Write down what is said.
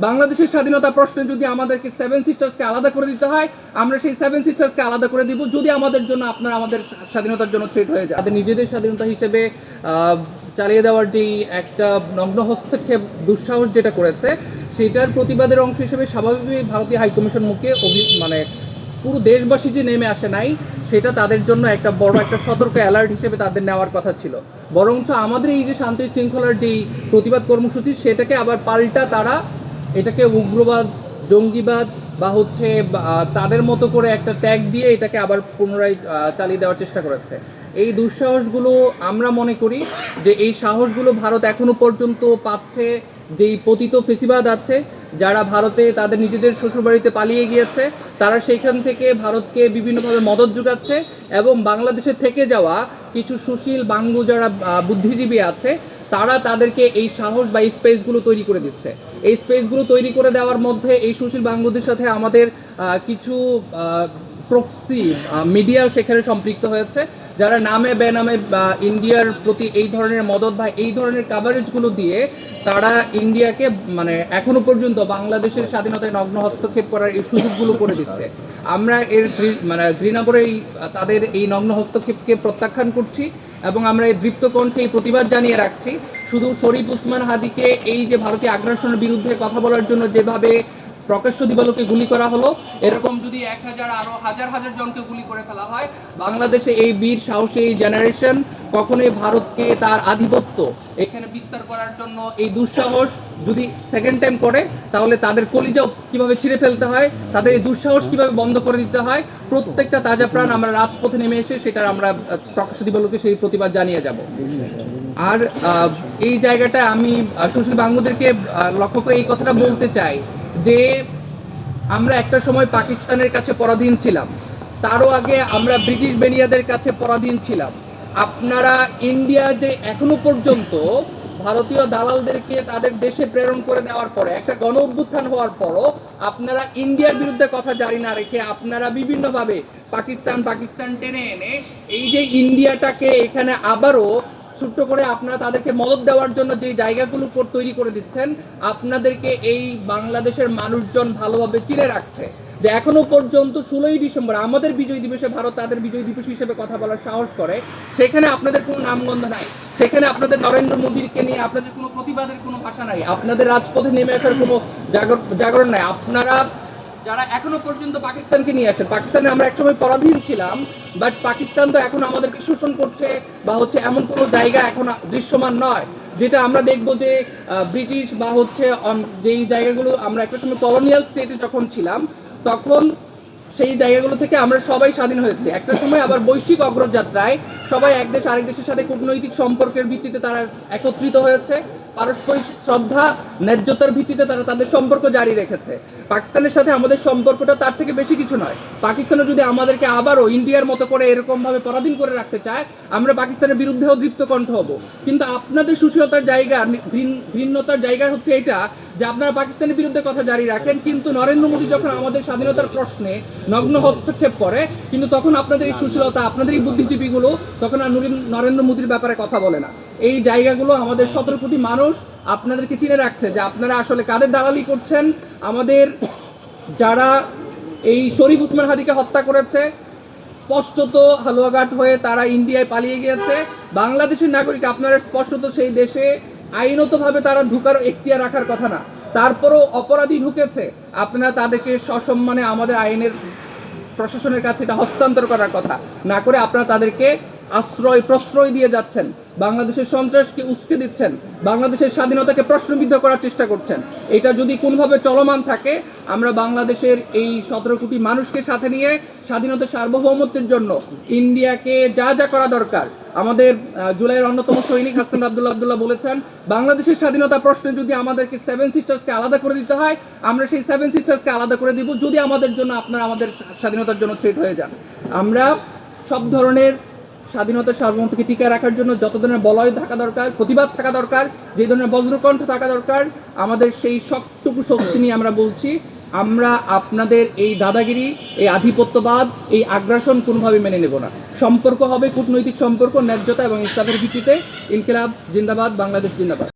বাংলাদেশের স্বাধীনতা প্রশ্নে যদি আমাদেরকে সেভেন সিস্টার্সকে আলাদা করে দিতে হয়, আমরা সেই সেভেন সিস্টার্সকে আলাদা করে দিব যদি আমাদের জন্য আপনারা আমাদের স্বাধীনতার জন্য থ্রেট হয়ে যায়। তাদের নিজেদের স্বাধীনতা হিসেবে চালিয়ে দেওয়ার যেই একটা নগ্ন হস্তক্ষেপ দুঃসাহস যেটা করেছে, সেটার প্রতিবাদের অংশ হিসেবে স্বাভাবিকভাবেই ভারতীয় হাইকমিশন মুখে মানে পুরো দেশবাসী যে নেমে আসে নাই, সেটা তাদের জন্য একটা বড় একটা সতর্ক অ্যালার্ট হিসেবে তাদের নেওয়ার কথা ছিল। বরঞ্চ আমাদের এই যে শান্তি শৃঙ্খলার যেই প্রতিবাদ কর্মসূচি, সেটাকে আবার পাল্টা তারা এটাকে উগ্রবাদ, জঙ্গিবাদ বা হচ্ছে তাদের মতো করে একটা ট্যাগ দিয়ে এটাকে আবার পুনরায় চালিয়ে দেওয়ার চেষ্টা করেছে। এই দুঃসাহসগুলো আমরা মনে করি যে এই সাহসগুলো ভারত এখনো পর্যন্ত পাচ্ছে যেই পতিত ফেসিবাদ আছে, যারা ভারতে তাদের নিজেদের শ্বশুরবাড়িতে পালিয়ে গিয়েছে, তারা সেইখান থেকে ভারতকে বিভিন্নভাবে মদত যোগাচ্ছে এবং বাংলাদেশে থেকে যাওয়া কিছু সুশীল বাঙ্গু যারা বুদ্ধিজীবী আছে, তারা তাদেরকে এই সাহস বা এই স্পেসগুলো তৈরি করে দিচ্ছে। এই স্পেসগুলো তৈরি করে দেওয়ার মধ্যে এই সুশীল বাঙ্গুদের সাথে আমাদের কিছু প্রক্সি মিডিয়া সেখানে সম্পৃক্ত হয়েছে, যারা নামে বেনামে ইন্ডিয়ার প্রতি এই ধরনের মদত বা এই ধরনের কাভারেজগুলো দিয়ে তারা ইন্ডিয়াকে মানে এখনো পর্যন্ত বাংলাদেশের স্বাধীনতায় নগ্ন হস্তক্ষেপ করার এই সুযোগগুলো করে দিচ্ছে। আমরা এর মানে ঘৃণা করে তাদের এই নগ্ন হস্তক্ষেপকে প্রত্যাখ্যান করছি এবং আমরা এই দৃপ্ত কণ্ঠে এই প্রতিবাদ জানিয়ে রাখছি। শুধু শরীফ উসমান হাদিকে এই যে ভারতীয় আগ্রাসনের বিরুদ্ধে কথা বলার জন্য যেভাবে প্রকাশ্য দিবালোকে গুলি করা হলো, এরকম যদি 1000 আরো হাজার হাজার জনকে গুলি করে ফেলা হয়, বাংলাদেশে এই বীর সাহসী এই জেনারেশন কখনোই ভারতকে তার আধিপত্য এখানে বিস্তার করার জন্য এই দুঃসাহস যদি সেকেন্ড টাইম করে, তাহলে তাদের কলিজাও কিভাবে ছিঁড়ে ফেলতে হয়, তাদের এই দুঃসাহস কিভাবে বন্ধ করে দিতে হয়, প্রত্যেকটা তাজা প্রাণ আমরা রাজপথে নেমে এসে সেটার আমরা প্রকাশ্য দিবালোকে সেই প্রতিবাদ জানিয়ে যাব। আর এই জায়গাটা আমি সুশীল বাঙ্গুদেরকে লক্ষ্য করে এই কথাটা বলতে চাই যে আমরা একটা সময় পাকিস্তানের কাছে পরাধীন ছিলাম, তারও আগে আমরা ব্রিটিশ বেনিয়াদের কাছে পরাধীন ছিলাম। আপনারা ইন্ডিয়া যে এখনো পর্যন্ত ভারতীয় দালালদেরকে তাদের দেশে প্রেরণ করে দেওয়ার পরে একটা গণ অভ্যুত্থান হওয়ার পরও আপনারা ইন্ডিয়ার বিরুদ্ধে কথা জারি না রেখে আপনারা বিভিন্নভাবে পাকিস্তান টেনে এনে এই যে ইন্ডিয়াটাকে এখানে আবারও ছোট্ট করে আপনারা তাদেরকে মদত দেওয়ার জন্য যে জায়গাগুলো তৈরি করে দিচ্ছেন, আপনাদেরকে এই বাংলাদেশের মানুষজন ভালোভাবে চিনে রাখছে যে এখনো পর্যন্ত 16ই ডিসেম্বর আমাদের বিজয় দিবসে ভারত তাদের বিজয় দিবস হিসেবে কথা বলার সাহস করে, সেখানে আপনাদের কোনো নামগন্ধ নাই, সেখানে আপনাদের নরেন্দ্র মোদীকে নিয়ে আপনাদের কোনো প্রতিবাদের কোনো ভাষা নাই, আপনাদের রাজপথে নেমে আসার কোনো জাগরণ নাই। আপনারা যারা এখনো পর্যন্ত পাকিস্তানকে নিয়ে আসেন, পাকিস্তানে আমরা একসময় পরাধীন ছিলাম, বাট পাকিস্তান তো এখন আমাদেরকে শোষণ করছে বা হচ্ছে এমন কোনো জায়গা এখন দৃশ্যমান নয় যেটা আমরা দেখবো যে ব্রিটিশ বা হচ্ছে যেই জায়গাগুলো আমরা একটা সময় কলোনিয়াল স্টেটে যখন ছিলাম, তখন সেই জায়গাগুলো থেকে আমরা সবাই স্বাধীন হয়েছে। একটা সময় আবার বৈশ্বিক অগ্রযাত্রায় সবাই এক দেশ আরেক দেশের সাথে কূটনৈতিক সম্পর্কের ভিত্তিতে তারা একত্রিত হয়েছে, পারস্পরিক শ্রদ্ধা ন্যায্যতার ভিত্তিতে তারা তাদের সম্পর্ক জারি রেখেছে। পাকিস্তানের সাথে আমাদের সম্পর্কটা তার থেকে বেশি কিছু নয়। পাকিস্তানও যদি আমাদেরকে আবারও ইন্ডিয়ার মতো করে এরকমভাবে পরাধীন করে রাখতে চায়, আমরা পাকিস্তানের বিরুদ্ধেও দৃপ্ত কণ্ঠ হব। কিন্তু আপনাদের সুশীলতার জায়গা, ভিন্নতার জায়গা হচ্ছে এটা যে আপনারা পাকিস্তানের বিরুদ্ধে কথা জারি রাখেন, কিন্তু নরেন্দ্র মোদী যখন আমাদের স্বাধীনতার প্রশ্নে নগ্ন হস্তক্ষেপ করে, কিন্তু তখন আপনাদের এই সুশীলতা, আপনাদের এই বুদ্ধিজীবীগুলো তখন আর নরেন্দ্র মোদীর ব্যাপারে কথা বলে না। এই জায়গাগুলো আমাদের 17 কোটি মানুষ আপনাদেরকে চিনে রাখছে যে আপনারা আসলে কাদের দালালি করছেন। আমাদের যারা এই শরীফ উসমান হাদিকে হত্যা করেছে, স্পষ্টত হালুয়াঘাট হয়ে তারা ইন্ডিয়ায় পালিয়ে গিয়েছে। বাংলাদেশের নাগরিক, আপনারা স্পষ্টত সেই দেশে আইনতভাবে তারা ঢুকার এখতিয়ার রাখার কথা না, তারপরও অপরাধী ঢুকেছে, আপনারা তাদেরকে সসম্মানে আমাদের আইনের প্রশাসনের কাছে এটা হস্তান্তর করার কথা না করে আপনারা তাদেরকে প্রশ্রয় দিয়ে যাচ্ছেন, বাংলাদেশের সন্ত্রাসকে উস্কে দিচ্ছেন, বাংলাদেশের স্বাধীনতাকে প্রশ্নবিদ্ধ করার চেষ্টা করছেন। এটা যদি কোনোভাবে চলমান থাকে, আমরা বাংলাদেশের এই 17 কোটি মানুষকে সাথে নিয়ে স্বাধীনতার সার্বভৌমত্বের জন্য ইন্ডিয়াকে যা যা করা দরকার, আমাদের জুলাইয়ের অন্যতম সৈনিক হাসান আব্দুল্লাহ বলেছেন, বাংলাদেশের স্বাধীনতা প্রশ্নে যদি আমাদেরকে সেভেন সিস্টার্সকে আলাদা করে দিতে হয়, আমরা সেই সেভেন সিস্টার্সকে আলাদা করে দিব যদি আমাদের জন্য আপনারা আমাদের স্বাধীনতার জন্য থ্রেট হয়ে যান। আমরা সব ধরনের স্বাধীনতার সার্বভৌমত্বকে টিকায় রাখার জন্য যত ধরনের বলয় থাকা দরকার, প্রতিবাদ থাকা দরকার, যে ধরনের বজ্রকণ্ঠ থাকা দরকার, আমাদের সেই সবটুকু শক্তি নিয়ে আমরা বলছি, আমরা আপনাদের এই দাদাগিরি, এই আধিপত্যবাদ, এই আগ্রাসন কোনোভাবে মেনে নেব না। সম্পর্ক হবে কূটনৈতিক সম্পর্ক, ন্যায্যতা এবং ইনসাফের ভিত্তিতে। ইনকিলাব জিন্দাবাদ, বাংলাদেশ জিন্দাবাদ।